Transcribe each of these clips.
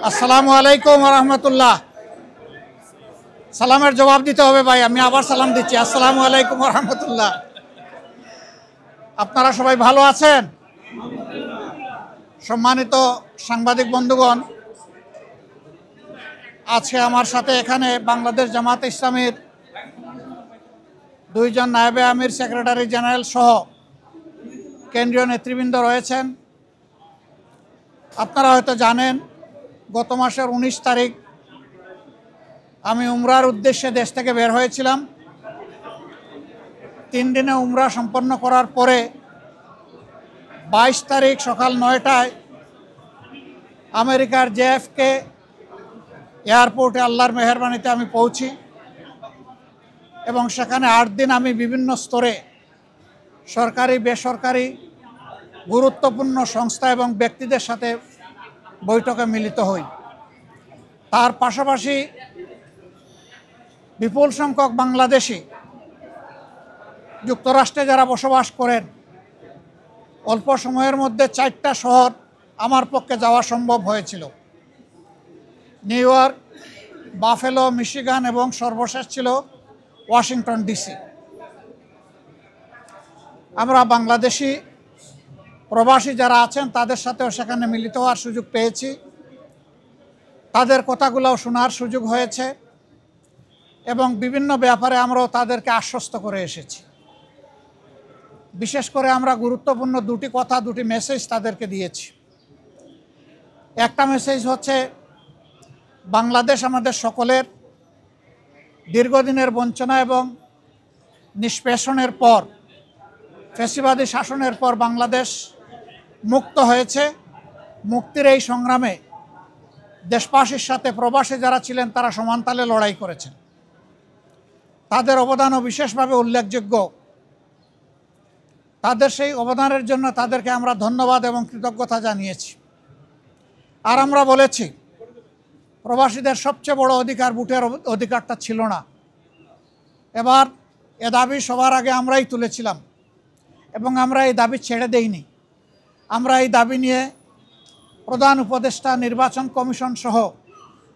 আসসালামু আলাইকুম রহমতুল্লাহ। সালামের জবাব দিতে হবে ভাই, আমি আবার সালাম দিচ্ছি। আসসালামু আলাইকুম রহমতুল্লাহ। আপনারা সবাই ভালো আছেন? সম্মানিত সাংবাদিক বন্ধুগণ, আজকে আমার সাথে এখানে বাংলাদেশ জামাত ইসলামীর দুইজন নায়েবে আমির, সেক্রেটারি জেনারেল সহ কেন্দ্রীয় নেতৃবৃন্দ রয়েছেন। আপনারা হয়তো জানেন, গত মাসের 19 তারিখ আমি উমরার উদ্দেশ্যে দেশ থেকে বের হয়েছিলাম। 3 দিনে উমরা সম্পন্ন করার পরে 22 তারিখ সকাল 9টায় আমেরিকার JFK এয়ারপোর্টে আল্লাহর মেহেরবানিতে আমি পৌঁছি এবং সেখানে 8 দিন আমি বিভিন্ন স্তরে সরকারি, বেসরকারি, গুরুত্বপূর্ণ সংস্থা এবং ব্যক্তিদের সাথে বৈঠকে মিলিত হই। তার পাশাপাশি বিপুল সংখ্যক বাংলাদেশি যুক্তরাষ্ট্রে যারা বসবাস করেন, অল্প সময়ের মধ্যে 4টা শহর আমার পক্ষে যাওয়া সম্ভব হয়েছিল: নিউ ইয়র্ক, বাফেলো, মিশিগান এবং সর্বশেষ ছিল ওয়াশিংটন ডিসি। আমরা বাংলাদেশি প্রবাসী যারা আছেন তাদের সাথেও সেখানে মিলিত হওয়ার সুযোগ পেয়েছি, তাদের কথাগুলোও শোনার সুযোগ হয়েছে এবং বিভিন্ন ব্যাপারে আমরাও তাদেরকে আশ্বস্ত করে এসেছি। বিশেষ করে আমরা গুরুত্বপূর্ণ 2টি কথা, 2টি মেসেজ তাদেরকে দিয়েছি। একটা মেসেজ হচ্ছে, বাংলাদেশ আমাদের সকলের দীর্ঘদিনের বঞ্চনা এবং নিষ্পেষণের পর, ফ্যাসিবাদী শাসনের পর বাংলাদেশ মুক্ত হয়েছে। মুক্তির এই সংগ্রামে দেশবাসীর সাথে প্রবাসী যারা ছিলেন তারা সমানতালে লড়াই করেছেন। তাদের অবদানও বিশেষভাবে উল্লেখযোগ্য। তাদের সেই অবদানের জন্য তাদেরকে আমরা ধন্যবাদ এবং কৃতজ্ঞতা জানিয়েছি। আর আমরা বলেছি, প্রবাসীদের সবচেয়ে বড় অধিকার ভোটের অধিকারটা ছিল না। এবার এ দাবি সবার আগে আমরাই তুলেছিলাম এবং আমরা এই দাবি ছেড়ে দেইনি। আমরা এই দাবি নিয়ে প্রধান উপদেষ্টা, নির্বাচন কমিশন সহ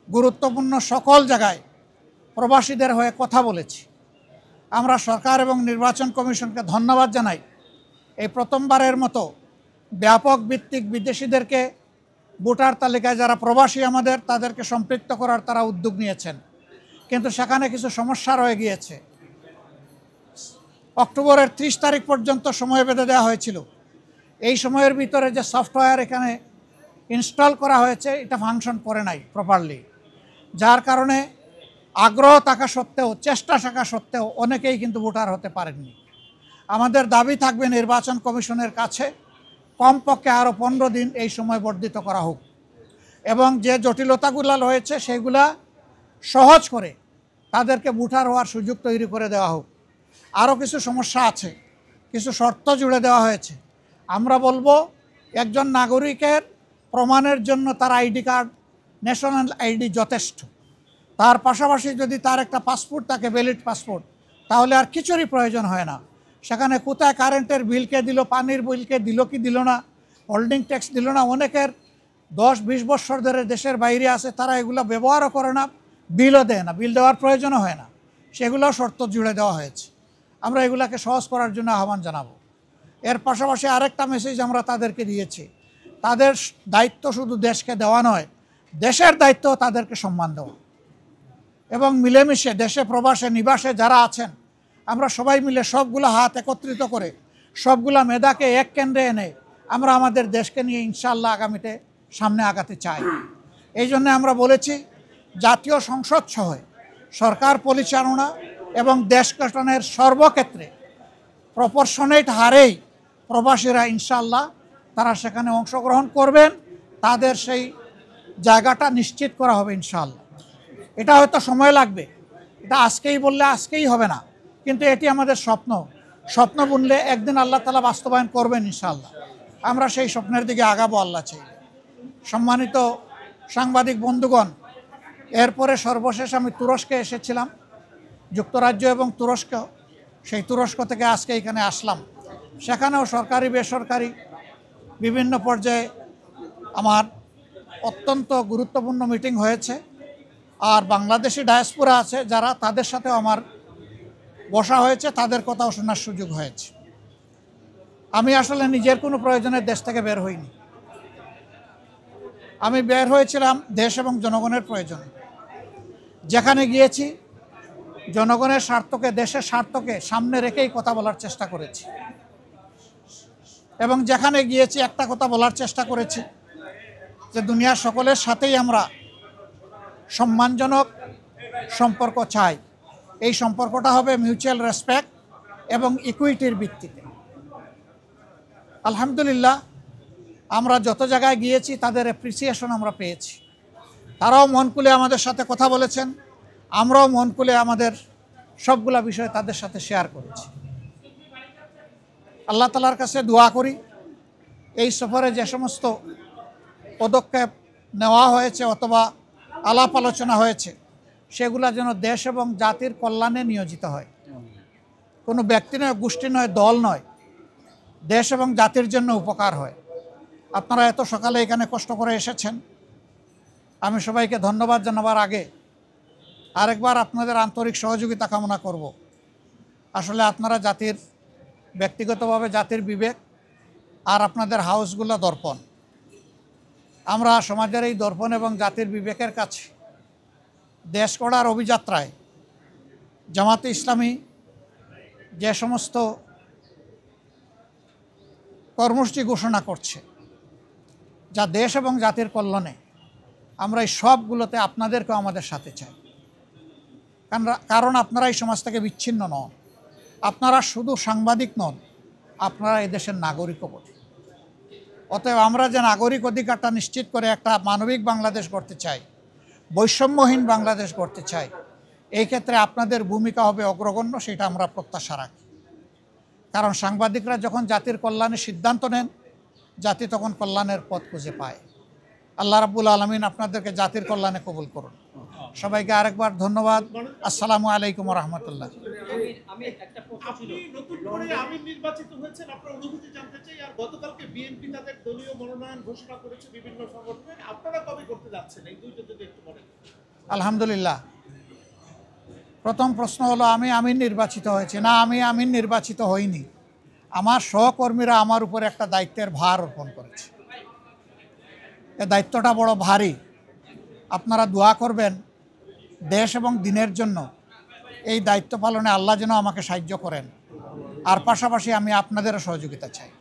গুরুত্বপূর্ণ সকল জায়গায় প্রবাসীদের হয়ে কথা বলেছি। আমরা সরকার এবং নির্বাচন কমিশনকে ধন্যবাদ জানাই। এই প্রথমবারের মতো ব্যাপক ভিত্তিক বিদেশিদেরকে ভোটার তালিকায় যারা প্রবাসী আমাদের, তাদেরকে সম্পৃক্ত করার তারা উদ্যোগ নিয়েছেন। কিন্তু সেখানে কিছু সমস্যা রয়ে গিয়েছে। অক্টোবরের 30 তারিখ পর্যন্ত সময় বেঁধে দেওয়া হয়েছিল। এই সময়ের ভিতরে যে সফটওয়্যার এখানে ইনস্টল করা হয়েছে, এটা ফাংশন করে নাই প্রপারলি, যার কারণে আগ্রহ থাকা সত্ত্বেও, চেষ্টা থাকা সত্ত্বেও অনেকেই কিন্তু ভোটার হতে পারেননি। আমাদের দাবি থাকবে নির্বাচন কমিশনের কাছে, কমপক্ষে আরও 15 দিন এই সময় বর্ধিত করা হোক এবং যে জটিলতাগুলো রয়েছে সেগুলা সহজ করে তাদেরকে ভোটার হওয়ার সুযোগ তৈরি করে দেওয়া হোক। আরও কিছু সমস্যা আছে, কিছু শর্ত জুড়ে দেওয়া হয়েছে। আমরা বলবো, একজন নাগরিকের প্রমাণের জন্য তার আইডি কার্ড, ন্যাশনাল আইডি যথেষ্ট। তার পাশাপাশি যদি তার একটা পাসপোর্ট থাকে, ভ্যালিড পাসপোর্ট, তাহলে আর কিছুরই প্রয়োজন হয় না। সেখানে কোথায় কারেন্টের বিলকে দিল, পানির বিলকে দিল কি দিল না, হোল্ডিং ট্যাক্স দিল না, অনেকের 10-20 বছর ধরে দেশের বাইরে আছে, তারা এগুলো ব্যবহারও করে না, বিলও দেয় না, বিল দেওয়ার প্রয়োজনও হয় না। সেগুলোও শর্ত জুড়ে দেওয়া হয়েছে। আমরা এগুলাকে সহজ করার জন্য আহ্বান জানাবো। এর পাশাপাশি আরেকটা মেসেজ আমরা তাদেরকে দিয়েছি, তাদের দায়িত্ব শুধু দেশকে দেওয়া নয়, দেশের দায়িত্ব তাদেরকে সম্মান দেওয়া এবং মিলেমিশে দেশে, প্রবাসে, নিবাসে যারা আছেন, আমরা সবাই মিলে সবগুলো হাত একত্রিত করে, সবগুলা মেধাকে এক কেন্দ্রে এনে আমরা আমাদের দেশকে নিয়ে ইনশাআল্লাহ আগামীতে সামনে আগাতে চাই। এই জন্য আমরা বলেছি, জাতীয় সংসদ সহ সরকার পরিচালনা এবং দেশ গঠনের সর্বক্ষেত্রে প্রপোর্শনেট হারেই প্রবাসীরা ইনশাআল্লাহ তারা সেখানে অংশগ্রহণ করবেন। তাদের সেই জায়গাটা নিশ্চিত করা হবে ইনশাআল্লাহ। এটা হয়তো সময় লাগবে, এটা আজকেই বললে আজকেই হবে না, কিন্তু এটি আমাদের স্বপ্ন। স্বপ্ন বুনলে একদিন আল্লাহ তাআলা বাস্তবায়ন করবেন ইনশাআল্লাহ। আমরা সেই স্বপ্নের দিকে আগাবো আল্লাহ চাই। সম্মানিত সাংবাদিক বন্ধুগণ, এরপরে সর্বশেষ আমি তুরস্কে এসেছিলাম, যুক্তরাজ্য এবং তুরস্ক। সেই তুরস্ক থেকে আজকে এখানে আসলাম। সেখানেও সরকারি, বেসরকারি বিভিন্ন পর্যায়ে আমার অত্যন্ত গুরুত্বপূর্ণ মিটিং হয়েছে। আর বাংলাদেশি ডায়াসপোরা আছে যারা, তাদের সাথেও আমার বসা হয়েছে, তাদের কথাও শোনার সুযোগ হয়েছে। আমি আসলে নিজের কোনো প্রয়োজনে দেশ থেকে বের হইনি। আমি বের হয়েছিলাম দেশ এবং জনগণের প্রয়োজনে। যেখানে গিয়েছি জনগণের স্বার্থকে, দেশের স্বার্থকে সামনে রেখেই কথা বলার চেষ্টা করেছি, এবং যেখানে গিয়েছি একটা কথা বলার চেষ্টা করেছি যে দুনিয়ার সকলের সাথেই আমরা সম্মানজনক সম্পর্ক চাই। এই সম্পর্কটা হবে মিউচুয়াল রেসপেক্ট এবং ইকুইটির ভিত্তিতে। আলহামদুলিল্লাহ, আমরা যত জায়গায় গিয়েছি তাদের অ্যাপ্রিসিয়েশন আমরা পেয়েছি। তারাও মন খুলে আমাদের সাথে কথা বলেছেন, আমরাও মন খুলে আমাদের সবগুলা বিষয় তাদের সাথে শেয়ার করেছি। আল্লাহ তাআলার কাছে দোয়া করি এই সফরে যে সমস্ত পদক্ষেপ নেওয়া হয়েছে অথবা আলাপ আলোচনা হয়েছে সেগুলা যেন দেশ এবং জাতির কল্যাণে নিয়োজিত হয়। কোনো ব্যক্তি নয়, গোষ্ঠী নয়, দল নয়, দেশ এবং জাতির জন্য উপকার হয়। আপনারা এত সকালে এখানে কষ্ট করে এসেছেন, আমি সবাইকে ধন্যবাদ জানাবার আগে আরেকবার আপনাদের আন্তরিক সহযোগিতা কামনা করব। আসলে আপনারা জাতির, ব্যক্তিগতভাবে জাতির বিবেক, আর আপনাদের হাউসগুলো দর্পণ। আমরা সমাজের এই দর্পণ এবং জাতির বিবেকের কাছে দেশ গড়ার অভিযাত্রায় জামাতে ইসলামী যে সমস্ত কর্মসূচি ঘোষণা করছে যা দেশ এবং জাতির কল্যাণে, আমরা এই সবগুলোতে আপনাদেরকেও আমাদের সাথে চাই। কারণ আপনারা এই সমাজ থেকে বিচ্ছিন্ন নন, আপনারা শুধু সাংবাদিক নন, আপনারা এই দেশের নাগরিকও বটে। অতএব আমরা যে নাগরিক অধিকারটা নিশ্চিত করে একটা মানবিক বাংলাদেশ গড়তে চাই, বৈষম্যহীন বাংলাদেশ গড়তে চাই, এই ক্ষেত্রে আপনাদের ভূমিকা হবে অগ্রগণ্য, সেটা আমরা প্রত্যাশা রাখি। কারণ সাংবাদিকরা যখন জাতির কল্যাণের সিদ্ধান্ত নেন, জাতি তখন কল্যাণের পথ খুঁজে পায়। আল্লাহ রাব্বুল আলামিন আপনাদেরকে জাতির কল্যাণে কবুল করুন। সবাইকে আরেকবার ধন্যবাদ। আসসালামু আলাইকুম ওয়া রাহমাতুল্লাহ। আপনি নতুন করে আমির নির্বাচিত হয়েছেন, আপনার অনুভূতি জানতে চাই। আর গতকালকে বিএনপি তাদের দলীয় মনোনয়ন ঘোষণা করেছে বিভিন্ন সংগঠনে, আপনারা কবে করতে যাচ্ছেন এই দুইটা যদি একটু বলেন। আলহামদুলিল্লাহ, প্রথম প্রশ্ন হলো আমি আমির নির্বাচিত হয়েছি না, আমি আমির নির্বাচিত হইনি। আমার সহকর্মীরা আমার উপর একটা দায়িত্বের ভার অর্পণ করেছে। এই দায়িত্বটা বড় ভারী। আপনারা দোয়া করবেন দেশ এবং দিনের জন্য এই দায়িত্ব পালনে আল্লাহ যেন আমাকে সাহায্য করেন। আর পাশাপাশি আমি আপনাদেরও সহযোগিতা চাই।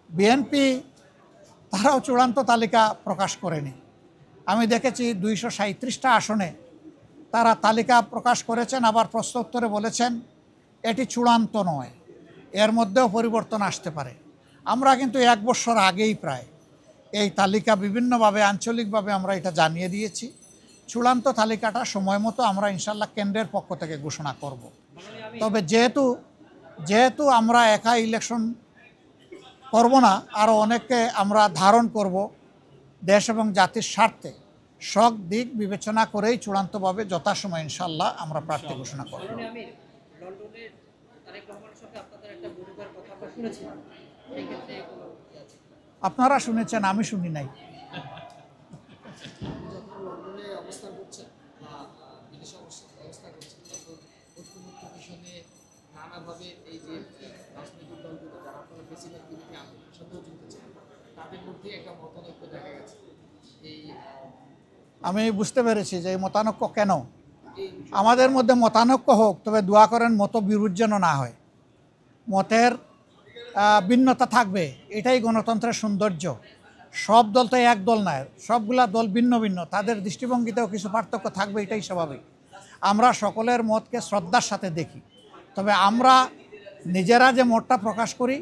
বিএনপি তারাও চূড়ান্ত তালিকা প্রকাশ করেনি। আমি দেখেছি 237টা আসনে তারা তালিকা প্রকাশ করেছেন, আবার প্রশ্ন উত্তরে বলেছেন এটি চূড়ান্ত নয়, এর মধ্যেও পরিবর্তন আসতে পারে। আমরা কিন্তু 1 বছর আগেই প্রায় এই তালিকা বিভিন্নভাবে আঞ্চলিকভাবে আমরা এটা জানিয়ে দিয়েছি। চূড়ান্ত তালিকাটা সময় মতো আমরা ইনশাল্লাহ কেন্দ্রের পক্ষ থেকে ঘোষণা করব। তবে যেহেতু আমরা একা ইলেকশন করব না, আরও অনেককে আমরা ধারণ করব, দেশ এবং জাতির স্বার্থে সব দিক বিবেচনা করেই চূড়ান্তভাবে যথাসময় ইনশাল্লাহ আমরা প্রার্থী ঘোষণা করব। আপনারা শুনেছেন, আমি শুনি নাই। আমি বুঝতে পেরেছি যে এই মতানৈক্য কেন। আমাদের মধ্যে মতানৈক্য হোক, তবে দোয়া করেন মত বিরোধ যেন না হয়। মতের ভিন্নতা থাকবে, এটাই গণতন্ত্রের সৌন্দর্য। সব দল তো এক দল নয়, সবগুলা দল ভিন্ন ভিন্ন, তাদের দৃষ্টিভঙ্গিতেও কিছু পার্থক্য থাকবে, এটাই স্বাভাবিক। আমরা সকলের মতকে শ্রদ্ধার সাথে দেখি। তবে আমরা নিজেরা যে মতটা প্রকাশ করি,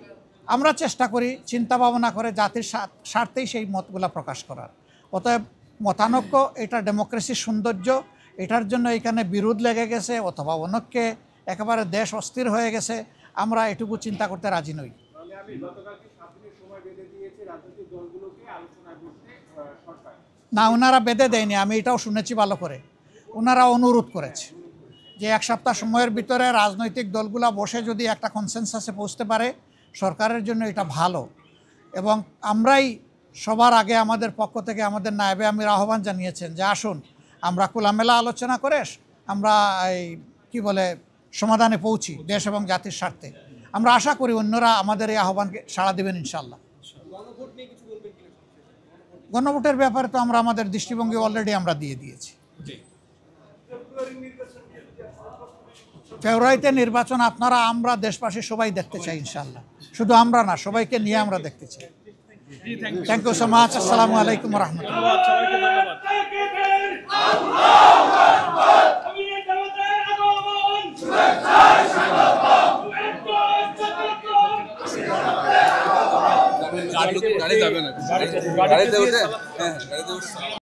আমরা চেষ্টা করি চিন্তা ভাবনা করে জাতির স্বার্থেই সেই মতগুলা প্রকাশ করার। অতএব মতানৈক্য এটা ডেমোক্রেসির সৌন্দর্য। এটার জন্য এখানে বিরোধ লেগে গেছে অথবা অনেককে একেবারে দেশ অস্থির হয়ে গেছে, আমরা এটুকু চিন্তা করতে রাজি নই। না, ওনারা বেঁধে দেয়নি, আমি এটাও শুনেছি ভালো করে। ওনারা অনুরোধ করেছে যে 1 সপ্তাহ সময়ের ভিতরে রাজনৈতিক দলগুলা বসে যদি একটা কনসেনসাসে পৌঁছতে পারে সরকারের জন্য এটা ভালো। এবং আমরাই সবার আগে আমাদের পক্ষ থেকে আমাদের নায়েবে আমির আহ্বান জানিয়েছেন যে আসুন আমরা খোলামেলা আলোচনা করে আমরা এই কি বলে সমাধানে পৌঁছি দেশ এবং জাতির স্বার্থে। আমরা আশা করি অন্যরা আমাদের এই আহ্বানকে সাড়া দেবেন ইনশাল্লাহ। গণভোটের ব্যাপারে তো আমরা আমাদের দৃষ্টিভঙ্গি অলরেডি আমরা দিয়ে দিয়েছি। ফেব্রুয়ারিতে নির্বাচন আপনারা আমরা দেশবাসী সবাই দেখতে চাই ইনশাল্লাহ, শুধু আমরা না, সবাইকে নিয়ে আমরা দেখতে চাই। Thank you so much. আসসালামু আলাইকুম রহমতুল্লাহ। গাড়িতে উঠে